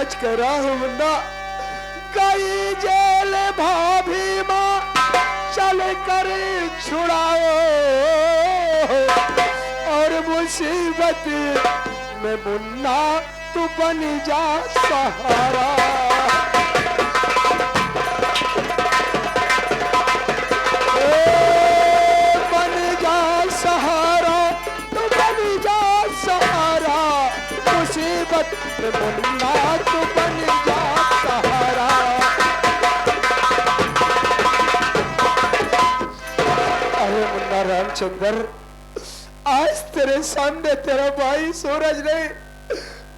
सच कह रहा हूँ मुन्ना, कई जेल भाभी माँ चल कर छुड़ाओ और मुसीबत में मुन्ना तू बन जा सहारा। बन जा सहारा, तू बन जा सहारा, मुसीबत में मुन्ना तू बन जा सहारा। अरे मुन्ना रामचंद्र, आज तेरे सामने तेरा भाई सूरज नहीं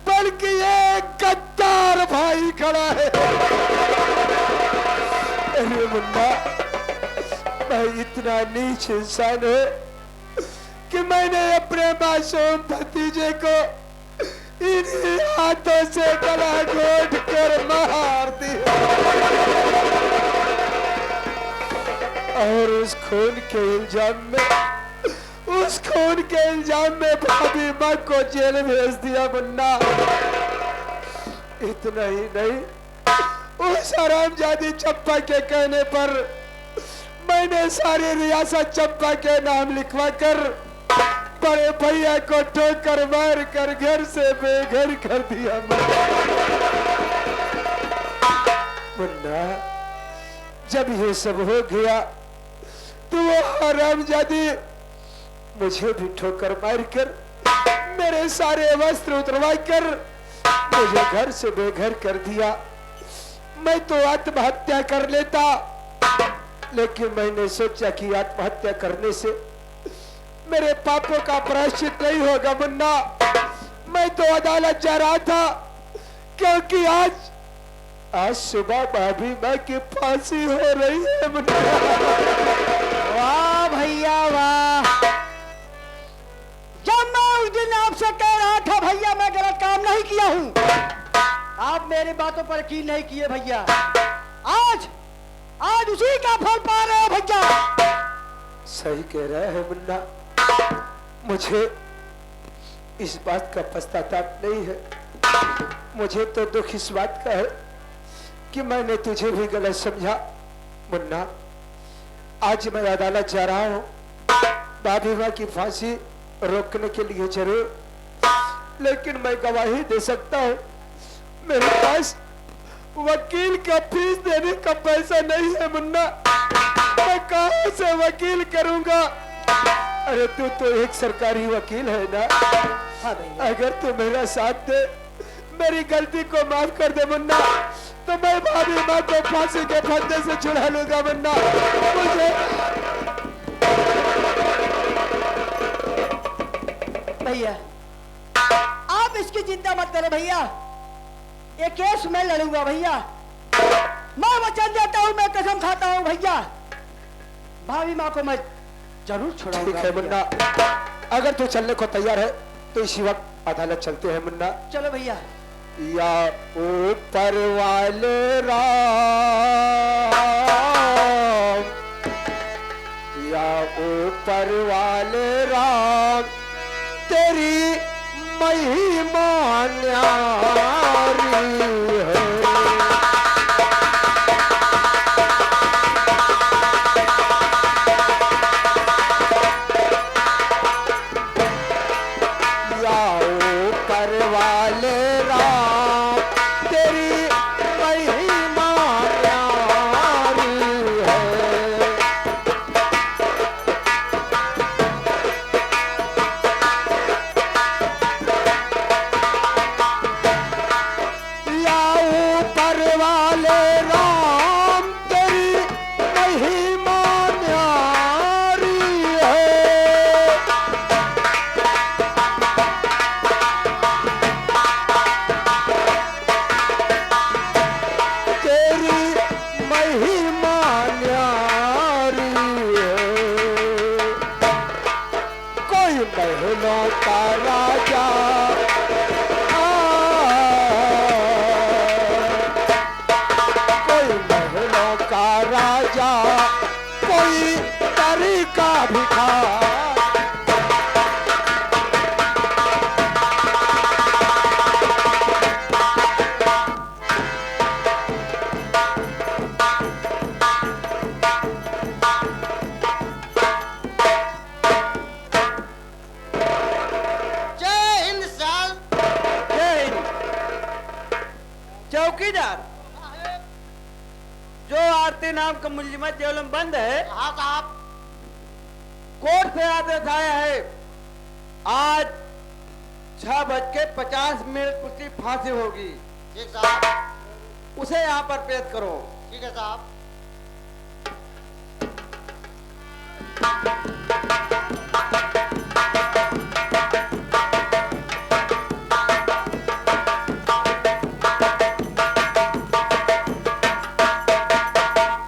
बल्कि ये गद्दार भाई खड़ा है। अरे मुन्ना, मैं इतना नीच इंसान है कि मैंने अपने मासूम भतीजे को इन्हीं हाथों से गला घोट कर मार दिया और उस खून के इल्जाम में भाभी माँ को जेल भेज दिया मुन्ना। इतना ही नहीं, उस हरामजादी चंपा के कहने पर मैंने सारी रियासत चंपा के नाम लिखवा कर बड़े भैया को ठोकर मार कर घर से बेघर कर दिया मुन्ना। जब ये सब हो गया तो वो हरामजादी मुझे भी ठोकर मार कर मेरे सारे वस्त्र उतरवा कर मुझे घर से बेघर कर दिया। मैं तो आत्महत्या कर लेता, लेकिन मैंने सोचा कि आत्महत्या करने से मेरे पापों का प्रायश्चित नहीं होगा मुन्ना। मैं तो अदालत जा रहा था क्योंकि आज सुबह भाभी माँ की फांसी हो रही है मुन्ना। वाह भैया वाह, जब मैं उस दिन आपसे कह रहा था भैया मैं गलत काम नहीं किया हूँ, आप मेरी बातों पर यकीन नहीं किए भैया। आज उसी का फल पा रहे हो भैया। सही कह रहा है मुन्ना, मुझे इस बात का पश्चाताप नहीं है। मुझे तो दुख इस बात का है कि मैंने तुझे भी गलत समझा मुन्ना। आज मैं अदालत जा रहा हूँ भाभी माँ की फांसी रोकने के लिए जरूर, लेकिन मैं गवाही दे सकता हूँ मेरे पास वकील का फीस देने का पैसा नहीं है मुन्ना। मैं कहाँ से वकील करूँगा? अरे तू तो एक सरकारी वकील है ना। हाँ अगर तू मेरा साथ दे, मेरी गलती को माफ कर दे मुन्ना, तो मैं भाभी माँ को फांसी के फंदे से छुड़ा लूंगा मुन्ना। मुझे भैया आप इसकी चिंता मत करो भैया, ये केस मैं लड़ूंगा भैया। मैं वचन देता हूँ, मैं कसम खाता हूँ भैया, भाभी माँ को मैं जरूर छोड़ूंगा। ठीक है मुन्ना, अगर तू चलने को तैयार है तो इसी वक्त अदालत चलते हैं मुन्ना। चलो भैया। या ऊपर वाले राम, या ऊपर वाले राम, तेरी महिमा न्यारी है। या ऊपर वाले राम, तेरी महिमा न्यारी है। महलों का राजा कोई महलों का राजा, कोई तरी का भिखारी। चौकीदार, जो आरती नाम का मुलजिमत जेल में बंद है, हाँ साहब। कोर्ट से आदेश आया है, आज 6:50 उसकी फांसी होगी। ठीक साहब। उसे यहाँ पर पेश करो। ठीक है साहब।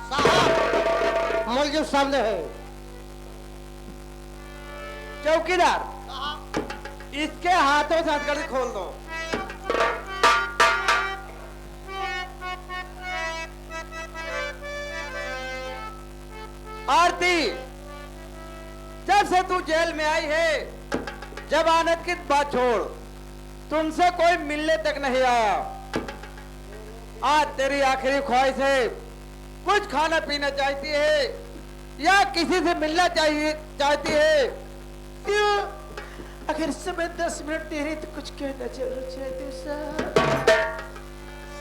साहब मुलजिम सामने है। चौकीदार, साहब इसके हाथों से हथकड़ी खोल दो। आरती, जब से तू जेल में आई है, जमानत की बात छोड़, तुमसे कोई मिलने तक नहीं आया। आज तेरी आखिरी ख्वाहिश है, कुछ खाना पीना चाहती है या किसी से मिलना चाहती है? क्यों? अगर समय 10 मिनट दे रही तो कुछ कहना जरूर चाहती साहब।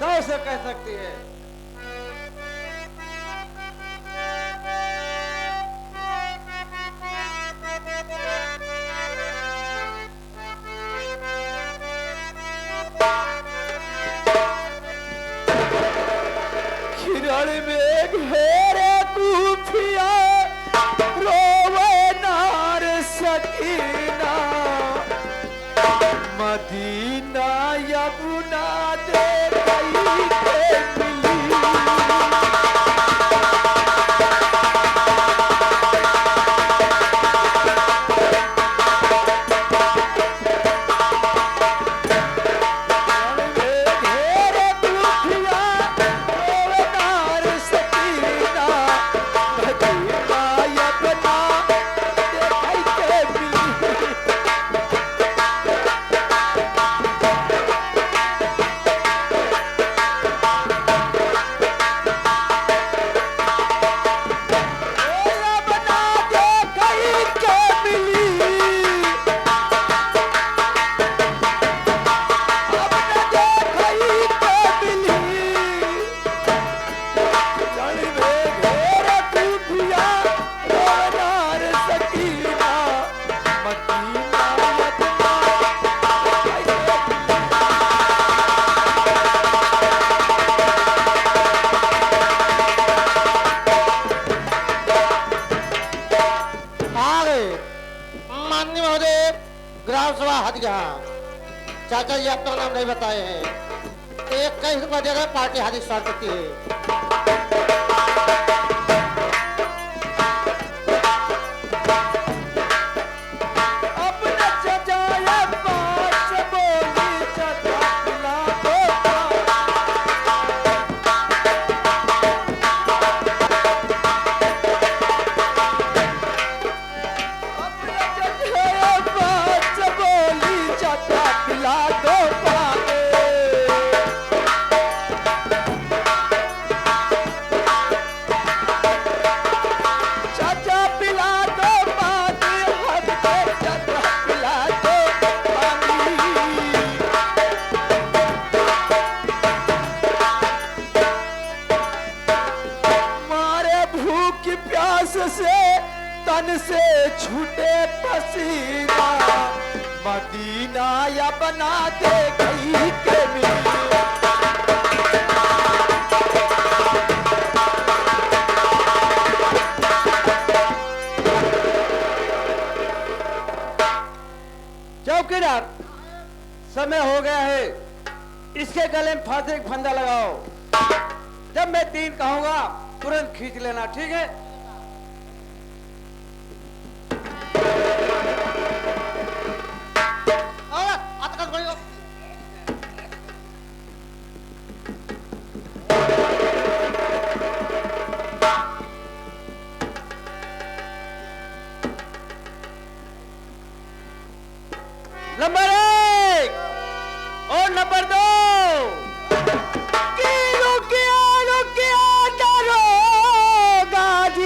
100 से कह सकती है। खिराड़े में घेरे कूफिया रोवे नार सकीना मदीना यमुना दे गई के मिली। घेरे कूफिया रोवे नार सकीना मदीना यमुना दे गई के मिली। ओया बना दे गई के मिली। अब न दे गई के मिली। जानी में घेरे कूफिया रोवे नार सकीना मदीना यमुना दे गई के मिली। आ गए माननीय महोदय। ग्राम सभा हदिया। चाचा जी अपना नाम नहीं बताए हैं। 21 बजे का पार्टी हाथी स्टार्ट करती है। अपना चचाया पास बोली चचा पिला दो अपना चचाया पास बोली चचा पिला दो पावे। चाचा पिला दो पानी हद के चाचा पिला दो पानी। मारे भूख प्यास से तन से छूटे पसीना मदीना या बना दे गई के मिली। चौकीदार, समय हो गया है, इसके गले में फांसी का फंदा लगाओ। जब मैं 3 कहूंगा तुरंत खींच लेना, ठीक है? और अतकन कोई नंबर 1 और नंबर 2। रुकिया रुकिया दरोगा जी।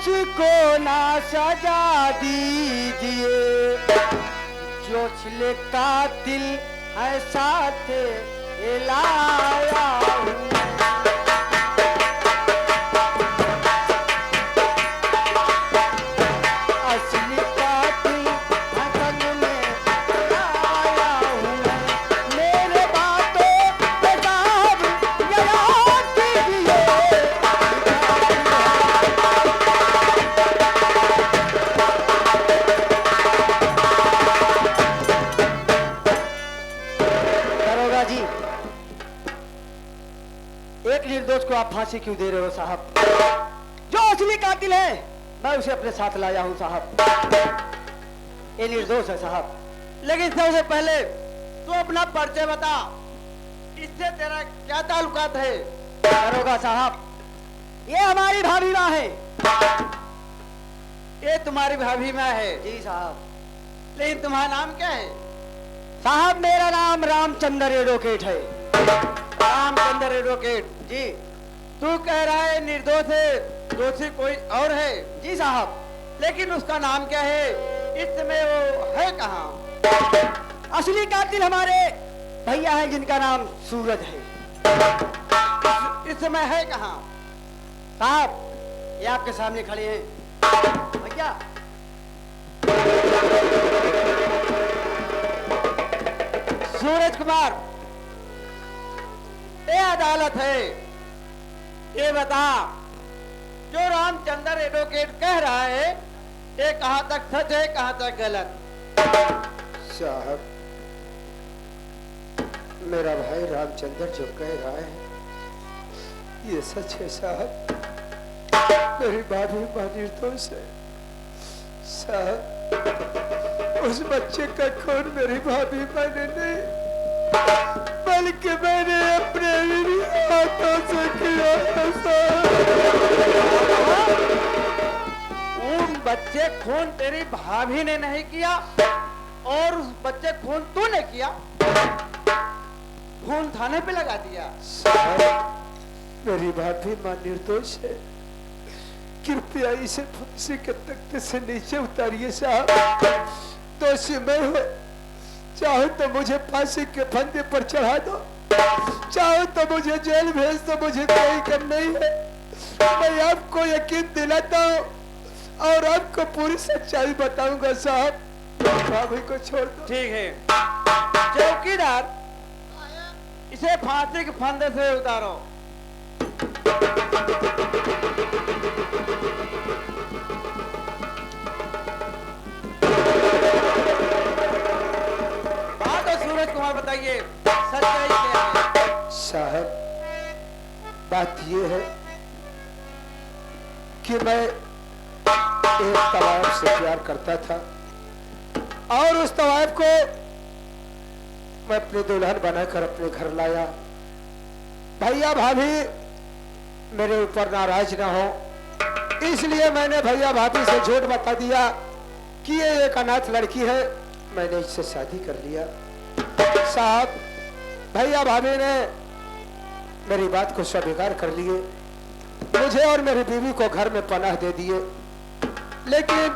मुझको ना सजा दीजिए, जो छिले कातिल है साथ लाया हूँ। असली कातिल है संग में लाया हूँ। मेरे बातों पे साहब याद कीजिए। दरोगा जी, एक निर्दोष को आप फांसी क्यों दे रहे हो साहब? जो असली कातिल है मैं उसे अपने साथ लाया हूं साहब। ये निर्दोष है साहब। लेकिन सबसे पहले तू अपना परिचय बता, इससे तेरा क्या ताल्लुकात है? दरोगा साहब, ये हमारी भाभी माँ है। ये तुम्हारी भाभी माँ है, जी साहब। लेकिन तुम्हारा नाम क्या है? साहब मेरा नाम रामचंद्र एडवोकेट है। रामचंद्र एडवोकेट। जी तू कह रहा है निर्दोष है, दोषी कोई और है, जी साहब। लेकिन उसका नाम क्या है? इस समय वो है कहाँ? असली कातिल हमारे भैया है जिनका नाम सूरज है। इस समय है कहाँ? साहब ये आपके सामने खड़े हैं भैया। सूरज कुमार, ये अदालत है, ये बता जो रामचंद्र एडवोकेट कह रहा है ये कहाँ तक सच है कहाँ तक गलत? साहब, मेरा भाई रामचंद्र जो कह रहा है ये सच है साहब। मेरी भाभी मां निर्दोष है साहब। उस बच्चे का खून मेरी भाभी मां ने नहीं, बल्कि मैंने अपने ही हाथों से किया है साहब। उन बच्चे खून तेरी भाभी ने नहीं किया और उस बच्चे खून तूने किया, खून थाने पे लगा दिया। साहब, मेरी भाभी मां निर्दोष है, कृपया इसे फांसी के तख्ते से नीचे उतारिए साहब। दोषी मैं हूँ, चाहो तो मुझे फांसी के फंदे पर चढ़ा दो, चाहो तो मुझे जेल भेज दो, मुझे कोई कम नहीं है। मैं आपको यकीन दिलाता हूँ और आपको पूरी सच्चाई बताऊंगा साहब। भाभी को छोड़ दो। ठीक है चौकीदार, इसे फांसी के फंदे से उतारो। बात तो सूरज कुमार बताइए, सच्चाई क्या है? साहब, बात ये है कि मैं एक तवायब से प्यार करता था और उस तवायब को मैं अपनी दुल्हन बनाकर अपने घर लाया। भैया भाभी मेरे ऊपर नाराज ना हो, इसलिए मैंने भैया भाभी से झूठ बता दिया कि ये एक अनाथ लड़की है, मैंने इससे शादी कर लिया। साहब, भैया भाभी ने मेरी बात को स्वीकार कर लिए, मुझे और मेरी बीवी को घर में पनाह दे दिए। लेकिन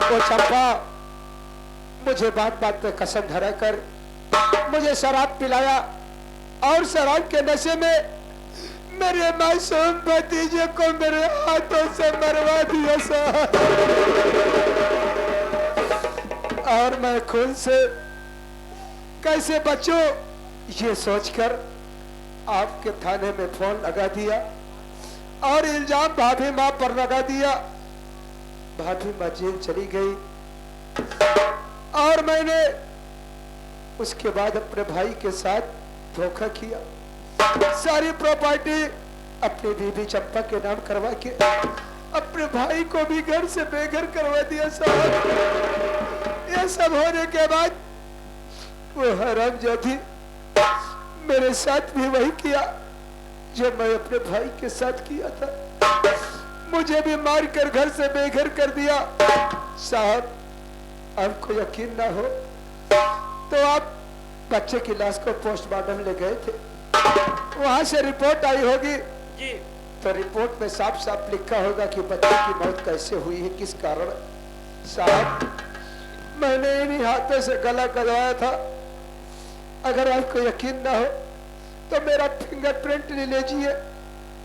वो चंपा मुझे बात बात पे कसम धरा कर मुझे शराब पिलाया और शराब के नशे में मेरे मासूम भतीजे को मेरे हाथों से मरवा दिया साहब। और मैं खुद से कैसे बचूं ये सोचकर आपके थाने में फोन लगा दिया और इल्जाम भाभी माँ पर लगा दिया। भाभी माँ जेल चली गई और मैंने उसके बाद अपने भाई के साथ धोखा किया, सारी प्रॉपर्टी अपनी बीबी चंपा के नाम करवा के अपने भाई को भी घर से बेघर करवा दिया साहब। ये सब होने के बाद वो हरामजादी मेरे साथ भी वही किया जो मैं अपने भाई के साथ किया था, मुझे भी मार कर घर से बेघर कर दिया। साहब, आपको यकीन ना हो तो आप बच्चे की लाश को पोस्टमार्टम ले गए थे, वहां से रिपोर्ट आई होगी जी। तो रिपोर्ट में साफ साफ लिखा होगा कि बच्चे की मौत कैसे हुई है, किस कारण। साहब, मैंने इन्हीं हाथों से गला करवाया था। अगर आपको यकीन ना हो तो मेरा फिंगरप्रिंट ले लीजिए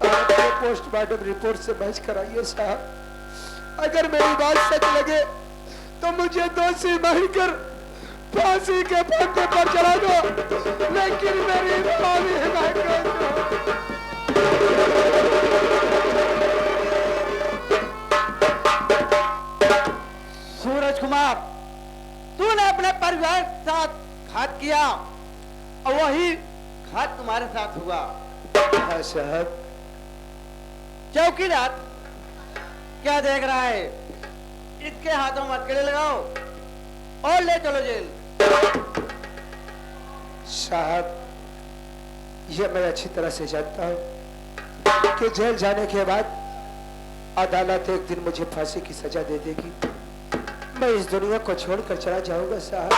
और पोस्टमार्टम रिपोर्ट से मैच कराइए। साहब, अगर मेरी बात सच लगे तो मुझे दोषी मानकर फांसी के फंदे पर चढ़ा दो, लेकिन मेरी भाभी हिमायत दो। सूरज कुमार, तूने अपने परिवार के साथ घात किया और वही घात तुम्हारे साथ हुआ। हाँ साहब। चौकीदार, क्या देख रहा है? इसके हाथों में हथकड़ी लगाओ और ले चलो जेल। साहब, यह मैं अच्छी तरह से जानता हूं कि जेल जाने के बाद अदालत एक दिन मुझे फांसी की सजा दे देगी। मैं इस दुनिया को छोड़कर चला जाऊंगा साहब,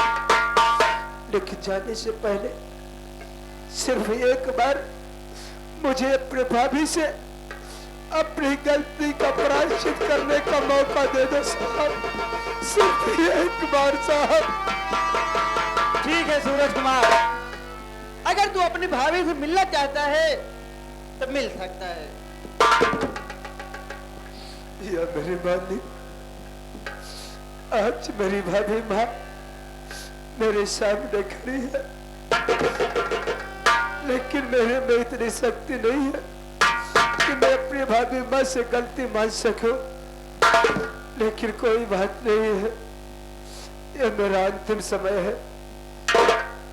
लेकिन जाने से पहले सिर्फ एक बार मुझे अपने भाभी से अपनी गलती का प्रायश्चित करने का मौका दे दो साहब, सिर्फ एक बार साहब। ठीक है सूरज कुमार, अगर तू अपनी भाभी से मिलना चाहता है तो मिल सकता है। या मेरी मालिक, आज मेरी भाभी माँ मेरे सामने खड़ी है, लेकिन मेरे में इतनी शक्ति नहीं है कि मैं अपनी भाभी माँ से गलती मान सकूं। लेकिन कोई बात नहीं है, यह मेरा अंतिम समय है,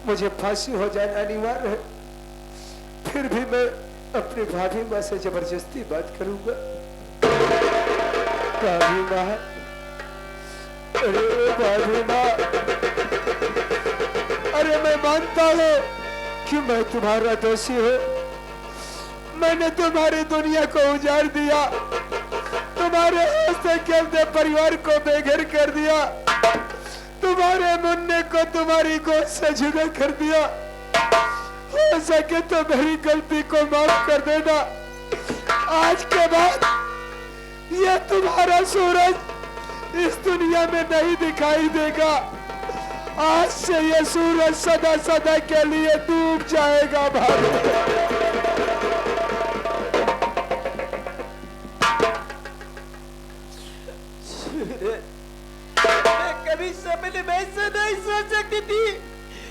मुझे फांसी हो जाना अनिवार्य है। फिर भी मैं अपनी भाभी माँ से जबरदस्ती बात करूंगा। भाभी माँ, अरे भाभी माँ, अरे मैं मानता हूँ कि मैं तुम्हारा दोषी हूँ। मैंने तुम्हारी दुनिया को उजाड़ दिया, तुम्हारे हंसते खेलते परिवार को बेघर कर दिया, तुम्हारे मुन्ने को तुम्हारी गोद से जुदा कर दिया। हो सके तो मेरी गलती को माफ कर देना। आज के बाद ये तुम्हारा सूरज इस दुनिया में नहीं दिखाई देगा। आज से ये सूरज सदा सदा के लिए डूब जाएगा भाभी। मैं कभी सपने में ऐसा नहीं सोच सकती थी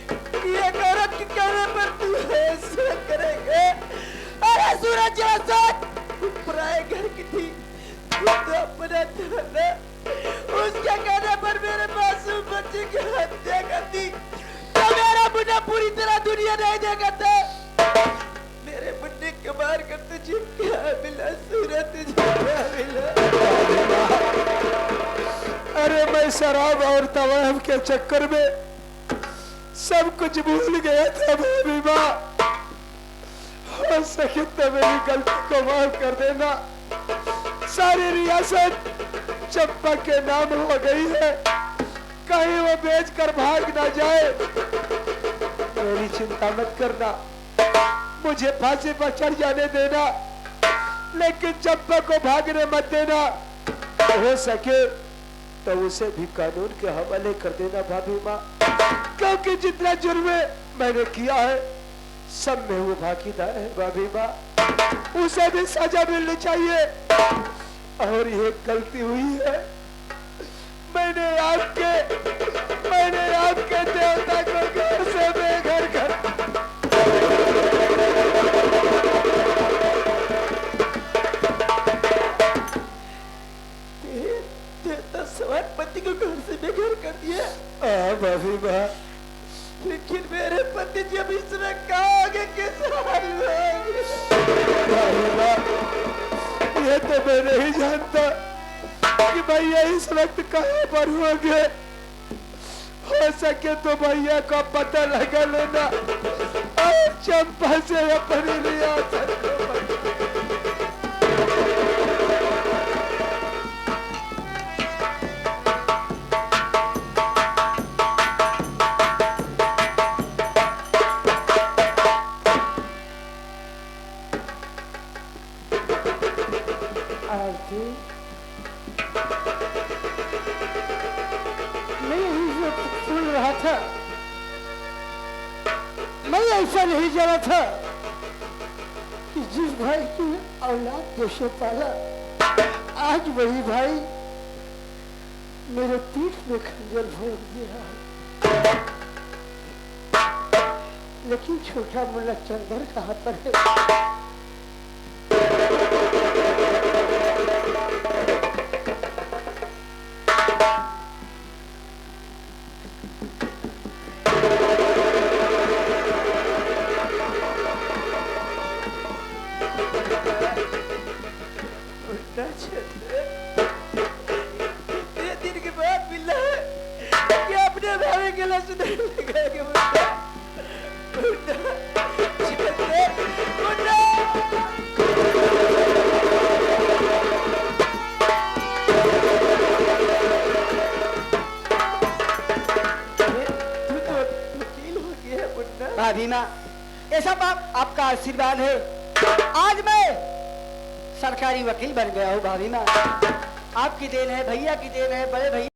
कि एक औरत के कहने पर तू ऐसा करेगा। अरे सूरज जैसा पराए घर की थी, तू तो अपना था ना। उसके कहने पर मेरे मासूम बच्चे की हत्या कर दी तो मेरा बुढ़ा पूरी तरह दुनिया नहीं देखा था। मेरे बुढ़े के मार कर तुझे क्या मिला सूरज, तुझे क्या मिला? अरे मैं शराब और तवाफ के चक्कर में सब कुछ भूल गया था भाभी माँ। हो सके तो मेरी गलती को माफ कर देना। सारी रियासत चंपा के नाम हो गई है, कहीं वो बेचकर भाग ना जाए। मेरी चिंता मत करना, मुझे फांसी पर चढ़ जाने देना, लेकिन चंपा को भागने मत देना। हो सके तो उसे भी कानून के हवाले कर देना भाभी माँ, क्योंकि जितना जुर्म मैंने किया है सब में वो भागीदार है भाभी माँ। उसे भी सजा मिलनी चाहिए। और ये गलती हुई है, मैंने आपके देवता को घर से बेघर कर। देवता सवार पति को घर से बेघर कर दिया। भाभी माँ, लेकिन मेरे पति जब इसमें कहोगे किस हाल में? भाभी माँ, ये तो मैं नहीं जानता कि भैया इस वक्त कहाँ पर होंगे। हो सके तो भैया का पता लगा लेना और चंपा से अपनी रियासत को था, मैं ऐसा नहीं जाना था कि जिस भाई की औलाद जैसे पाला, आज वही भाई मेरे पीठ में खंजर भोंक दिया है। लेकिन छोटा मुन्ना चंदर कहाँ पर है? दिन के बाद मिला है कि अपने भाई के लिए सुधर लगा के मुन्ना भाभी माँ, ऐसा बाप आपका आशीर्वाद है, आज मैं सरकारी वकील बन गया हूँ। भाभी माँ, आपकी देन है, भैया की देन है, बड़े भैया